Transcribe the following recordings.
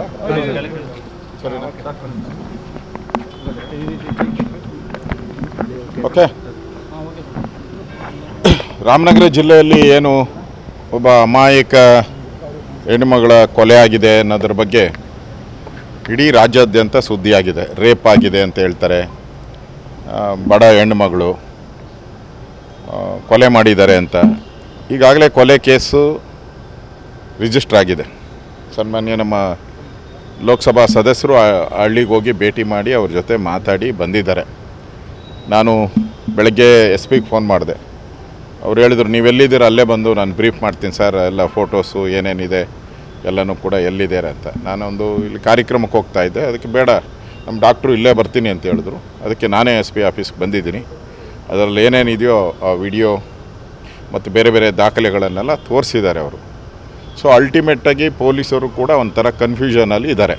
ಆಗಲಿಲ್ಲ ಸರಿನಾ? ಓಕೆ. ರಾಮನಗರ ಜಿಲ್ಲೆಯಲ್ಲಿ ಏನು ಒಬ್ಬ ಅಮಾಯಕ ಹೆಣ್ಣುಮಗಳ ಕೊಲೆ ಆಗಿದೆ ಅನ್ನೋದ್ರ ಬಗ್ಗೆ ಇಡೀ ರಾಜ್ಯಾದ್ಯಂತ ಸುದ್ದಿಯಾಗಿದೆ. ರೇಪ್ ಆಗಿದೆ ಅಂತ ಹೇಳ್ತಾರೆ. ಬಡ ಹೆಣ್ಣುಮಗಳು ಕೊಲೆ ಮಾಡಿದ್ದಾರೆ ಅಂತ. ಈಗಾಗಲೇ ಕೊಲೆ ಕೇಸು ರಿಜಿಸ್ಟರ್ ಆಗಿದೆ. ಸನ್ಮಾನ್ಯ ನಮ್ಮ ಲೋಕಸಭಾ ಸದಸ್ಯರು ಹಳ್ಳಿಗೆ ಹೋಗಿ ಭೇಟಿ ಮಾಡಿ ಅವ್ರ ಜೊತೆ ಮಾತಾಡಿ ಬಂದಿದ್ದಾರೆ. ನಾನು ಬೆಳಗ್ಗೆ ಎಸ್ ಪಿಗೆ ಫೋನ್ ಮಾಡಿದೆ. ಅವ್ರು ಹೇಳಿದ್ರು, ನೀವೆಲ್ಲಿದ್ದೀರ ಅಲ್ಲೇ ಬಂದು ನಾನು ಬ್ರೀಫ್ ಮಾಡ್ತೀನಿ ಸರ್, ಎಲ್ಲ ಫೋಟೋಸು ಏನೇನಿದೆ ಎಲ್ಲನೂ ಕೂಡ ಎಲ್ಲಿದ್ದಾರೆ ಅಂತ. ನಾನೊಂದು ಇಲ್ಲಿ ಕಾರ್ಯಕ್ರಮಕ್ಕೆ ಹೋಗ್ತಾ ಇದ್ದೆ. ಅದಕ್ಕೆ ಬೇಡ, ನಮ್ಮ ಡಾಕ್ಟ್ರು ಇಲ್ಲೇ ಬರ್ತೀನಿ ಅಂತ ಹೇಳಿದ್ರು. ಅದಕ್ಕೆ ನಾನೇ ಎಸ್ ಪಿ ಆಫೀಸ್ಗೆ ಬಂದಿದ್ದೀನಿ. ಅದರಲ್ಲಿ ಏನೇನಿದೆಯೋ ಆ ವಿಡಿಯೋ ಮತ್ತು ಬೇರೆ ಬೇರೆ ದಾಖಲೆಗಳನ್ನೆಲ್ಲ ತೋರಿಸಿದ್ದಾರೆ ಅವರು. ಸೊ ಅಲ್ಟಿಮೇಟಾಗಿ ಪೊಲೀಸರು ಕೂಡ ಒಂಥರ ಕನ್ಫ್ಯೂಷನಲ್ಲಿ ಇದ್ದಾರೆ.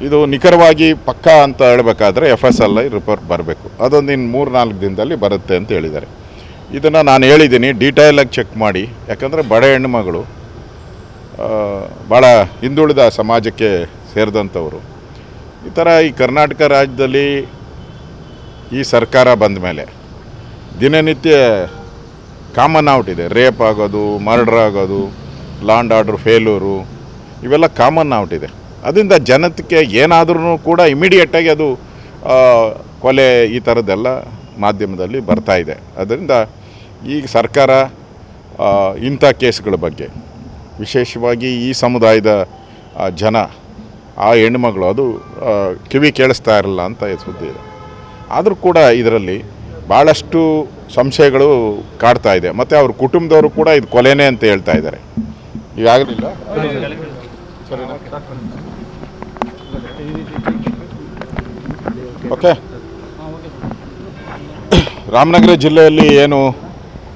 ಇದು ನಿಖರವಾಗಿ ಪಕ್ಕಾ ಅಂತ ಹೇಳಬೇಕಾದ್ರೆ FSLI ರಿಪೋರ್ಟ್ ಬರಬೇಕು. ಅದೊಂದು ಇನ್ನು 3-4 ದಿನದಲ್ಲಿ ಬರುತ್ತೆ ಅಂತ ಹೇಳಿದ್ದಾರೆ. ಇದನ್ನು ನಾನು ಹೇಳಿದ್ದೀನಿ, ಡೀಟೇಲಾಗಿ ಚೆಕ್ ಮಾಡಿ. ಯಾಕಂದರೆ ಬಡ ಹೆಣ್ಣುಮಗಳು ಭಾಳ ಹಿಂದುಳಿದ ಸಮಾಜಕ್ಕೆ ಸೇರಿದಂಥವರು. ಈ ಥರ ಈ ಕರ್ನಾಟಕ ರಾಜ್ಯದಲ್ಲಿ ಈ ಸರ್ಕಾರ ಬಂದ ಮೇಲೆ ದಿನನಿತ್ಯ ಕಾಮನ್ ಔಟಿದೆ. ರೇಪ್ ಆಗೋದು, ಮರ್ಡರ್ ಆಗೋದು, ಲಾ ಆ್ಯಂಡ್ ಆರ್ಡರ್ ಫೇಲ್ಯೂರು, ಇವೆಲ್ಲ ಕಾಮನ್ ಔಟಿದೆ. ಅದರಿಂದ ಜನತೆಗೆ ಏನಾದ್ರೂ ಕೂಡ ಇಮಿಡಿಯೇಟಾಗಿ ಅದು ಕೊಲೆ ಈ ಥರದ್ದೆಲ್ಲ ಮಾಧ್ಯಮದಲ್ಲಿ ಬರ್ತಾಯಿದೆ. ಅದರಿಂದ ಈಗ ಸರ್ಕಾರ ಇಂಥ ಕೇಸ್ಗಳ ಬಗ್ಗೆ ವಿಶೇಷವಾಗಿ ಈ ಸಮುದಾಯದ ಜನ, ಆ ಹೆಣ್ಣುಮಗಳು ಅದು ಕಿವಿ ಕೇಳಿಸ್ತಾ ಇರಲ್ಲ ಅಂತ ಸುದ್ದಿ ಇದೆ. ಆದರೂ ಕೂಡ ಇದರಲ್ಲಿ ಭಾಳಷ್ಟು ಸಂಶಯಗಳು ಕಾಡ್ತಾ ಇದೆ. ಮತ್ತು ಅವ್ರ ಕುಟುಂಬದವರು ಕೂಡ ಇದು ಕೊಲೆನೇ ಅಂತ ಹೇಳ್ತಾ ಇದ್ದಾರೆ. ಈಗಾಗಲಿಲ್ಲ ಸರಿನಾ? ಓಕೆ. ರಾಮನಗರ ಜಿಲ್ಲೆಯಲ್ಲಿ ಏನು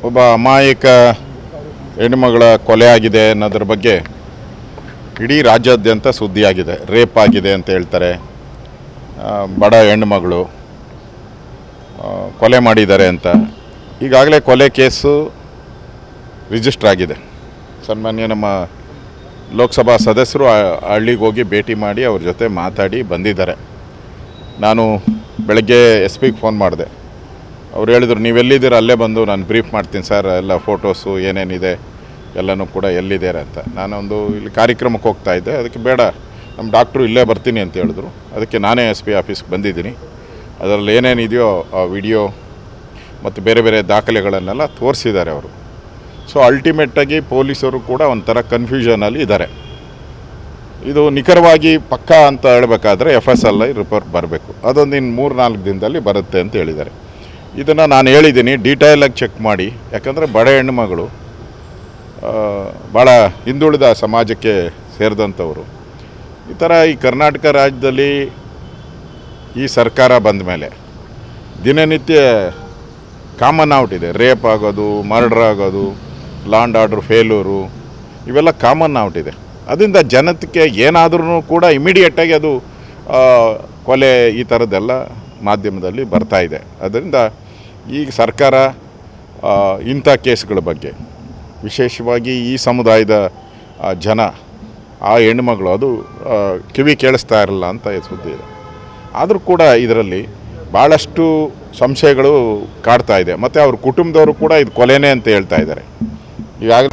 ಒಬ್ಬ ಅಮಾಯಕ ಹೆಣ್ಣುಮಗಳ ಕೊಲೆ ಆಗಿದೆ ಅನ್ನೋದ್ರ ಬಗ್ಗೆ ಇಡೀ ರಾಜ್ಯಾದ್ಯಂತ ಸುದ್ದಿಯಾಗಿದೆ. ರೇಪ್ ಆಗಿದೆ ಅಂತ ಹೇಳ್ತಾರೆ. ಬಡ ಹೆಣ್ಣುಮಗಳು ಕೊಲೆ ಮಾಡಿದ್ದಾರೆ ಅಂತ. ಈಗಾಗಲೇ ಕೊಲೆ ಕೇಸು ರಿಜಿಸ್ಟರ್ ಆಗಿದೆ. ಸನ್ಮಾನ್ಯ ನಮ್ಮ ಲೋಕಸಭಾ ಸದಸ್ಯರು ಹಳ್ಳಿಗೆ ಹೋಗಿ ಭೇಟಿ ಮಾಡಿ ಅವ್ರ ಜೊತೆ ಮಾತಾಡಿ ಬಂದಿದ್ದಾರೆ. ನಾನು ಬೆಳಗ್ಗೆ ಎಸ್ ಪಿಗೆ ಫೋನ್ ಮಾಡಿದೆ. ಅವ್ರು ಹೇಳಿದ್ರು, ನೀವೆಲ್ಲಿದ್ದೀರ ಅಲ್ಲೇ ಬಂದು ನಾನು ಬ್ರೀಫ್ ಮಾಡ್ತೀನಿ ಸರ್, ಎಲ್ಲ ಫೋಟೋಸು ಏನೇನಿದೆ ಎಲ್ಲನೂ ಕೂಡ ಎಲ್ಲಿದ್ದಾರೆ ಅಂತ. ನಾನೊಂದು ಇಲ್ಲಿ ಕಾರ್ಯಕ್ರಮಕ್ಕೆ ಹೋಗ್ತಾ ಇದ್ದೆ. ಅದಕ್ಕೆ ಬೇಡ, ನಮ್ಮ ಡಾಕ್ಟ್ರು ಇಲ್ಲೇ ಬರ್ತೀನಿ ಅಂತ ಹೇಳಿದ್ರು. ಅದಕ್ಕೆ ನಾನೇ ಎಸ್ ಪಿ ಆಫೀಸ್ಗೆ ಬಂದಿದ್ದೀನಿ. ಅದರಲ್ಲಿ ಏನೇನಿದೆಯೋ ಆ ವಿಡಿಯೋ ಮತ್ತು ಬೇರೆ ಬೇರೆ ದಾಖಲೆಗಳನ್ನೆಲ್ಲ ತೋರಿಸಿದ್ದಾರೆ ಅವರು. ಸೊ ಅಲ್ಟಿಮೇಟಾಗಿ ಪೊಲೀಸರು ಕೂಡ ಒಂಥರ ಕನ್ಫ್ಯೂಷನಲ್ಲಿ ಇದ್ದಾರೆ. ಇದು ನಿಖರವಾಗಿ ಪಕ್ಕಾ ಅಂತ ಹೇಳಬೇಕಾದ್ರೆ FSLI ರಿಪೋರ್ಟ್ ಬರಬೇಕು. ಅದೊಂದು ಇನ್ನು 3-4 ದಿನದಲ್ಲಿ ಬರುತ್ತೆ ಅಂತ ಹೇಳಿದ್ದಾರೆ. ಇದನ್ನು ನಾನು ಹೇಳಿದ್ದೀನಿ, ಡೀಟೇಲಾಗಿ ಚೆಕ್ ಮಾಡಿ. ಯಾಕಂದರೆ ಬಡ ಹೆಣ್ಣುಮಗಳು ಭಾಳ ಹಿಂದುಳಿದ ಸಮಾಜಕ್ಕೆ ಸೇರಿದಂಥವರು. ಈ ಥರ ಈ ಕರ್ನಾಟಕ ರಾಜ್ಯದಲ್ಲಿ ಈ ಸರ್ಕಾರ ಬಂದ ಮೇಲೆ ದಿನನಿತ್ಯ ಕಾಮನ್ ಔಟಿದೆ. ರೇಪ್ ಆಗೋದು, ಮರ್ಡರ್ ಆಗೋದು, ಲಾ ಆ್ಯಂಡ್ ಆರ್ಡರ್ ಫೇಲ್ಯೂರು, ಇವೆಲ್ಲ ಕಾಮನ್ ಔಟಿದೆ. ಅದರಿಂದ ಜನತೆಗೆ ಏನಾದ್ರೂ ಕೂಡ ಇಮಿಡಿಯೇಟಾಗಿ ಅದು ಕೊಲೆ ಈ ಥರದ್ದೆಲ್ಲ ಮಾಧ್ಯಮದಲ್ಲಿ ಬರ್ತಾಯಿದೆ. ಅದರಿಂದ ಈಗ ಸರ್ಕಾರ ಇಂಥ ಕೇಸ್ಗಳ ಬಗ್ಗೆ ವಿಶೇಷವಾಗಿ ಈ ಸಮುದಾಯದ ಜನ, ಆ ಹೆಣ್ಣುಮಗಳು ಅದು ಕಿವಿ ಕೇಳಿಸ್ತಾ ಇರಲ್ಲ ಅಂತ ಸುದ್ದಿ ಇದೆ. ಆದರೂ ಕೂಡ ಇದರಲ್ಲಿ ಭಾಳಷ್ಟು ಸಂಶಯಗಳು ಕಾಡ್ತಾ ಇದೆ. ಮತ್ತು ಅವ್ರ ಕುಟುಂಬದವರು ಕೂಡ ಇದು ಕೊಲೆನೇ ಅಂತ ಹೇಳ್ತಾ ಇದ್ದಾರೆ. ಈಗಾಗಲೇ